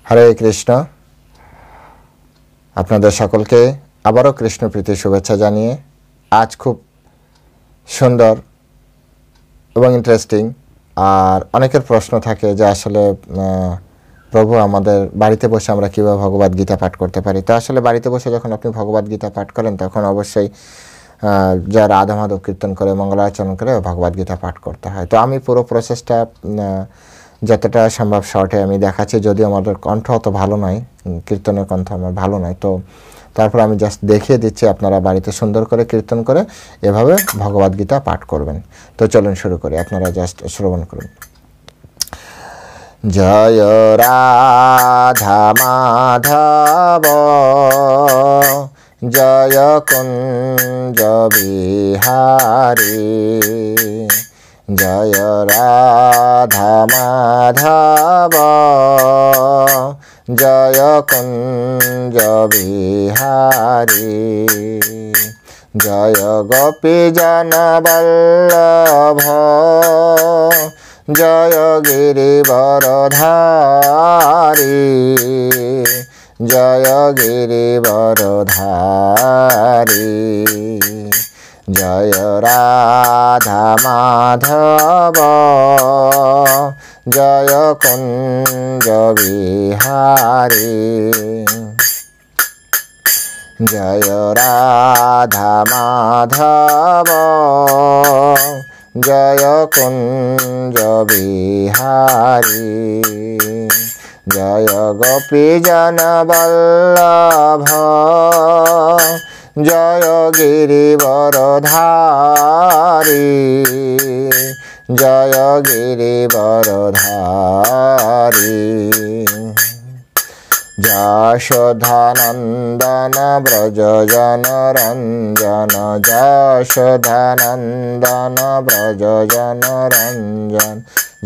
হরে কৃষ্ণ। আপনাদের সকলকে আবারও কৃষ্ণপ্রীতি শুভেচ্ছা জানিয়ে আজ খুব সুন্দর এবং ইন্টারেস্টিং আর অনেকের প্রশ্ন থাকে যে আসলে প্রভু আমাদের বাড়িতে বসে আমরা কীভাবে ভগবদ গীতা পাঠ করতে পারি। তো আসলে বাড়িতে বসে যখন আপনি ভগবদ গীতা পাঠ করেন তখন অবশ্যই যারা রাধা মাধব কীর্তন করে মঙ্গলাচরণ করে ভগবদ গীতা পাঠ করতে হয়। তো আমি পুরো প্রসেসটা যতটা সম্ভব শর্টে আমি দেখাচ্ছি, যদিও আমাদের কণ্ঠ অত ভালো নয়, কীর্তনের কণ্ঠ আমার ভালো নয়। তো তারপর আমি জাস্ট দেখিয়ে দিচ্ছি, আপনারা বাড়িতে সুন্দর করে কীর্তন করে এভাবে ভগবদ গীতা পাঠ করবেন। তো চলুন শুরু করি, আপনারা জাস্ট শ্রবণ করুন। জয় রাধা মাধব জয় কুঞ্জ বিহারী, জয় রাধা মাধব জয় কুঞ্জ বিহারী, জয় গোপী জন বল্লভ জয় গিরিবরধারী, জয় গিরিবরধারী, জয় রাধা মাধব জয় কুঞ্জ বিহারী, জয় রাধা মাধব জয় কুঞ্জ বিহারী, জয় গোপী জন বল্লভ জয় গিরিবরধারী, জয় গিরিবরধারী, যশোধানন্দন ব্রজ জনরঞ্জন, যশোধানন্দন ব্রজ জনরঞ্জন,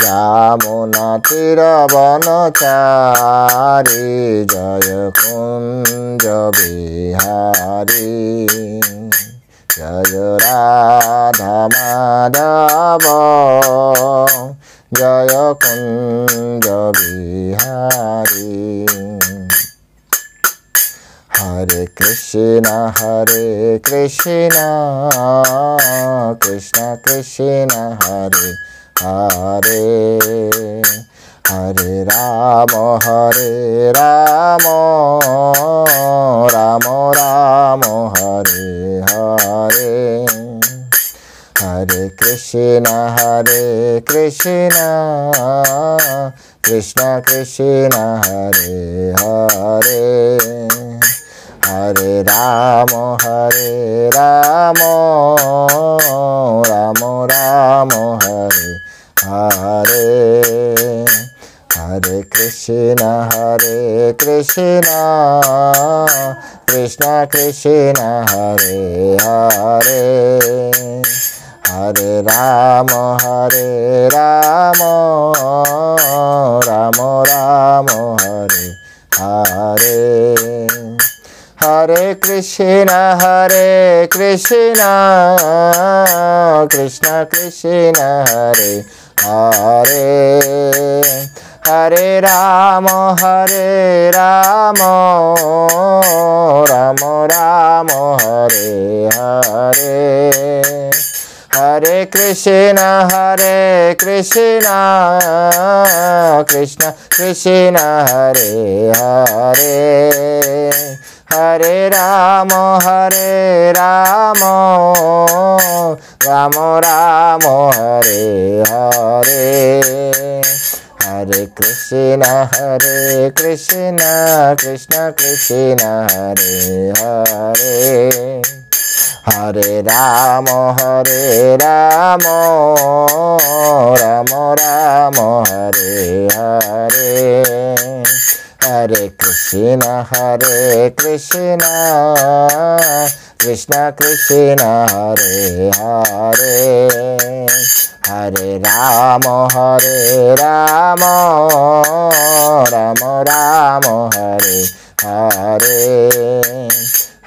যমুনা তীরবনচারী, জয় কুঞ্জ বিহারী, জয় রাধা মাধব জয় কুঞ্জ বিহারী। হরে কৃষ্ণ কৃষ্ণ কৃষ্ণ হরে হরে, হরে রাম রাম রাম হরে হরে, হরে কৃষ্ণ কৃষ্ণ কৃষ্ণ হরে হরে, হরে রাম রাম রাম হরে হরে, হরে কৃষ্ণ কৃষ্ণ কৃষ্ণ হরে হরে, হরে রাম রাম রাম হরে হরে, হরে কৃষ্ণ কৃষ্ণ কৃষ্ণ হরে হরে, হরে রাম রাম রাম হরে হরে, হরে কৃষ্ণ কৃষ্ণ কৃষ্ণ হরে হরে, হরে রাম রাম রাম হরে হরে, হরে কৃষ্ণ কৃষ্ণ কৃষ্ণ হরে হরে, হরে রাম রাম রাম হরে হরে, হরে কৃষ্ণ কৃষ্ণ কৃষ্ণ হরে হরে, হরে রাম রাম রাম হরে হরে,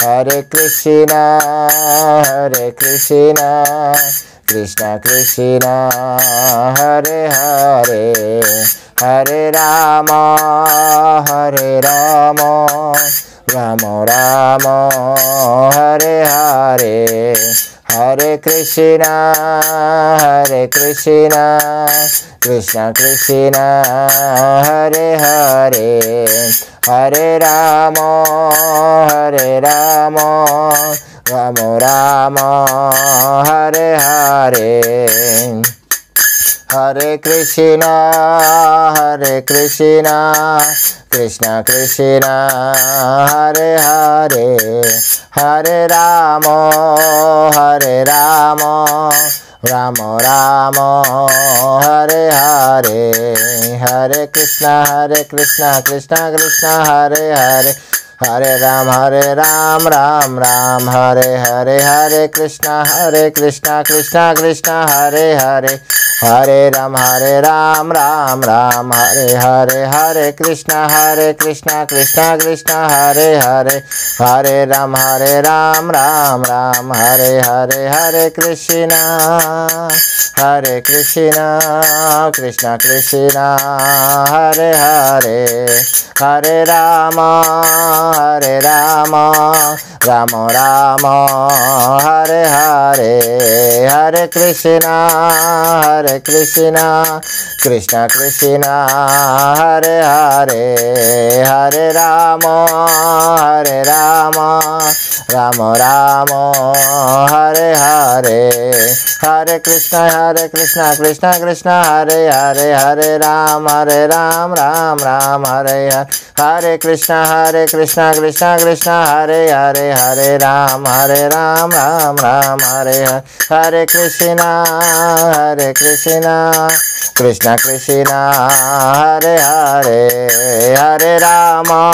হরে Krishna Krishna Krishna Hare Hare, Hare Rama, Rama Rama, Hare Hare, Hare Krishna, Krishna Krishna, Hare Hare, Hare Rama, Rama Rama, Hare Hare. Hare Krishna, Krishna Krishna, Hare Hare, Hare Rama, Rama Rama, Hare Hare, Hare Krishna, Krishna Krishna, Hare Hare, Hare Ram, Ram Ram, Hare Hare, Hare Krishna, Krishna Krishna, Hare Hare, Hare Ram, Ram Ram, Hare Hare, Hare Krishna, Krishna Krishna, Hare Hare, Hare Ram, Ram Ram, Hare Hare, Hare Krishna, Krishna Krishna, Hare Hare, Hare Rama, Rama Rama, Hare Hare, Hare Krishna, Krishna Krishna, Hare Hare, Hare Rama, Rama Rama, Hare Hare, Hare Krishna, Krishna Krishna, Hare Hare, Hare Ram, Ram Hare Hare, Hare Krishna, Krishna Krishna, Hare Hare, Hare Ram, Ram Hare Hare, Hare Krishna, Krishna Krishna, Hare Hare, Hare Rama,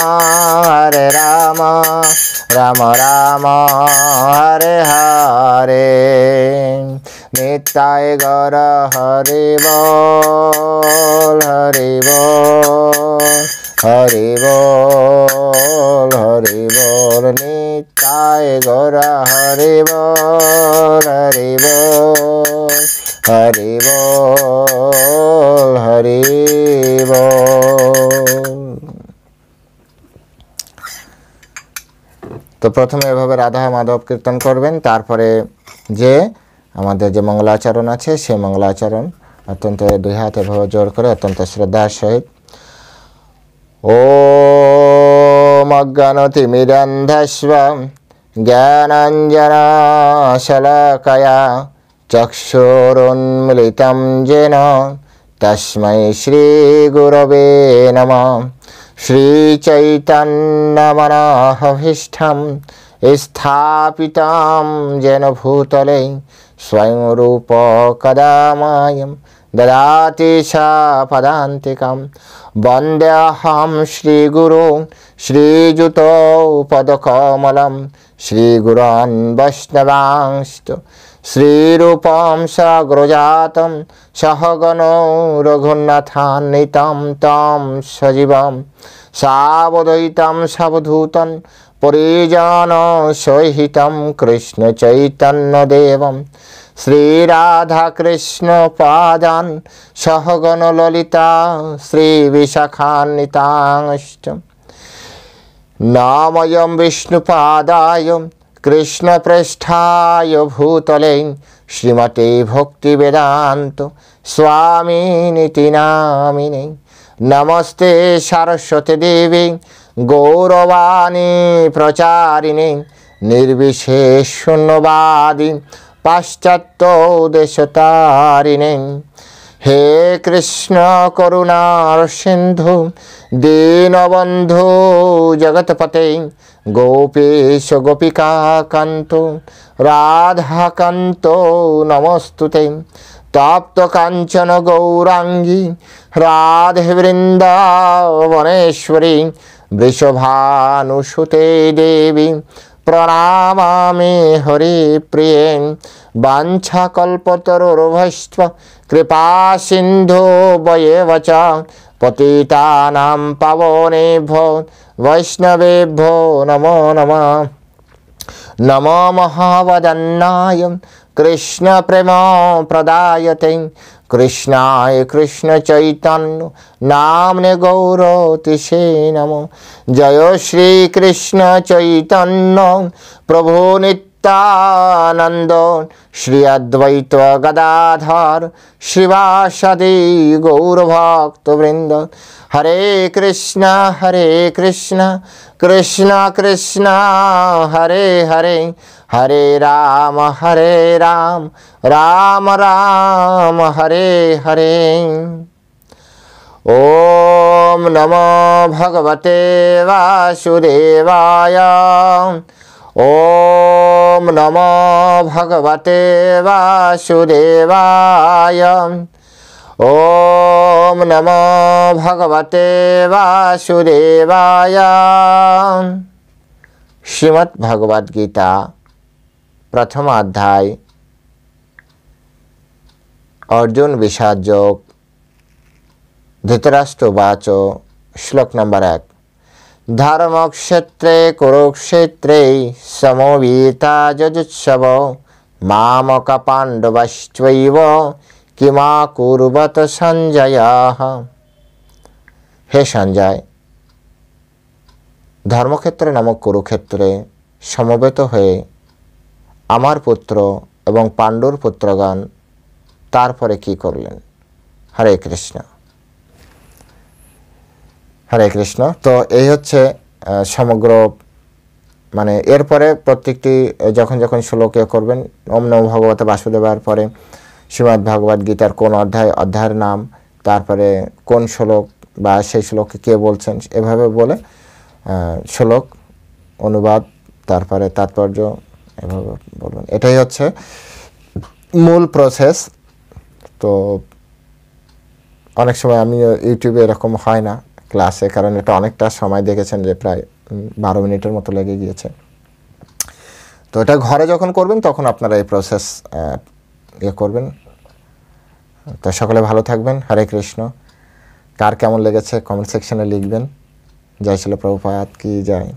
Rama Rama, Hare Hare. Nittai Gaura Hari Bol, Hari Bol, Hari Bol, Hari Bol, Nittai Gaura Hari Bol, Hari Bol, Hari Bol, Hari Bol. তো প্রথমে এভাবে রাধা মাধব কীর্তন করবেন, তারপরে যে আমাদের যে মঙ্গলাচরণ আছে সেই মঙ্গলাচরণ অত্যন্ত দুই হাত এভাবে জোর করে অত্যন্ত শ্রদ্ধার সহিত ওম অজ্ঞানতিমিরন্ধস্ব জ্ঞানাঞ্জনশলাকয়া চক্ষুরুন্মিলিतं येन তস্मै শ্রীগুরবে নমঃ। শ্রীচৈতন্যমনোভীষ্টং স্থাপিतं येन भूतले स्वयं रूप कदा मह्यं ददाति पदान्तिकं। वन्देऽहं श्रीगुरो श्रीयुतो पदकमलं श्रीगुरोन् वैष्णवांश्च श्रीरूपं सग्रजातं सहगणो रघुनाथान्वितं तं सजीवं सावधूतं सावधूतं परिजनसहितं कृष्णचैतन्यदेवं श्रीराधाकृष्णपादान् सहगणललिता श्रीविशाखान्वितांश्च नामयं विष्णुपादाय कृष्णप्रेष्ठाय भूतले श्रीमते भक्तिवेदान्त स्वामिनिति नामिने। नमस्ते सरस्वती देवी गौरवाणी प्रचारिणे निर्विशेषशून्यवादी पाश्चात्य देशतारिणे। हे कृष्ण करुणा सिंधु दीनबंधु जगतपते गोपीश गोपिका कांतो राधाकांतो नमस्तुते। तप्त कांचन गौरांगी राधे वृंदावनेश्वरी वृषभानुसुते देवी प्रणामामि हरिप्रिये। वाञ्छाकल्पतरुर्भैश्च कृपा सिन्धो वयेव च पतितानां पावनेभ्यो वैष्णवेभ्यो नमो नमः। नमो महावदन्नाय कृष्ण प्रेम प्रदायते कृष्णाय कृष्ण चैतन्य नामने गौरतिसे नमो। जय श्री कृष्ण चैतन्य प्रभु नित्यानंद श्री अद्वैत गदाधर श्रीवासदि गौरभक्तवृंद। हरे कृष्ण कृष्ण कृष्ण हरे हरे, हरे राम राम राम हरे हरे। ओम नमो भगवते वासुदेवाय। ओम नमो भगवते वासुदेवाय। ओम नमो भगवते वासुदेवाय। श्रीमद् भगवद गीता प्रथम अध्याय अर्जुन विषाद योग। धृतराष्ट्र उवाच। श्लोक नंबर 1। धर्मक्षेत्रे कुरुक्षेत्रे समवेता जुजुत्सव मामक पांडवश्चैव किमाकुर्वत संजय। हे संजय, धर्मक्षेत्र नामक कुरुक्षेत्रे समवेत हये आमार पुत्र एवं पांडुर पुत्रगण तारपरे कि करलेन। हरे कृष्ण हरे कृष्ण। तो এই হচ্ছে সমগ্র মানে এরপরে প্রত্যেকটি যখন যখন শ্লোক করবেন ওম নমো ভগবতে বাসুদেবার পরে শ্রীমদ্ ভগবদ গীতার কোন অধ্যায়, অধ্যায়ের নাম, তারপরে কোন শ্লোক বা সেই শ্লোককে কে বলছেন এভাবে বলে শ্লোক অনুবাদ তারপরে তাৎপর্য এভাবে বলবেন। এটাই হচ্ছে মূল প্রসেস। তো অনেক সময় আমি ইউটিউবে এরকম হয় না ক্লাসে, কারণ এটা অনেকটা সময় দেখেছেন যে প্রায় 12 মিনিটের মতো লেগে গিয়েছে। তো এটা ঘরে যখন করবেন তখন আপনারা এই প্রসেস করবেন। তো সকলে ভালো থাকবেন। হরে কৃষ্ণ। কার কেমন লেগেছে কমেন্ট সেকশনে লিখবেন। জয় শ্রীল প্রভুপাদ কি জয়।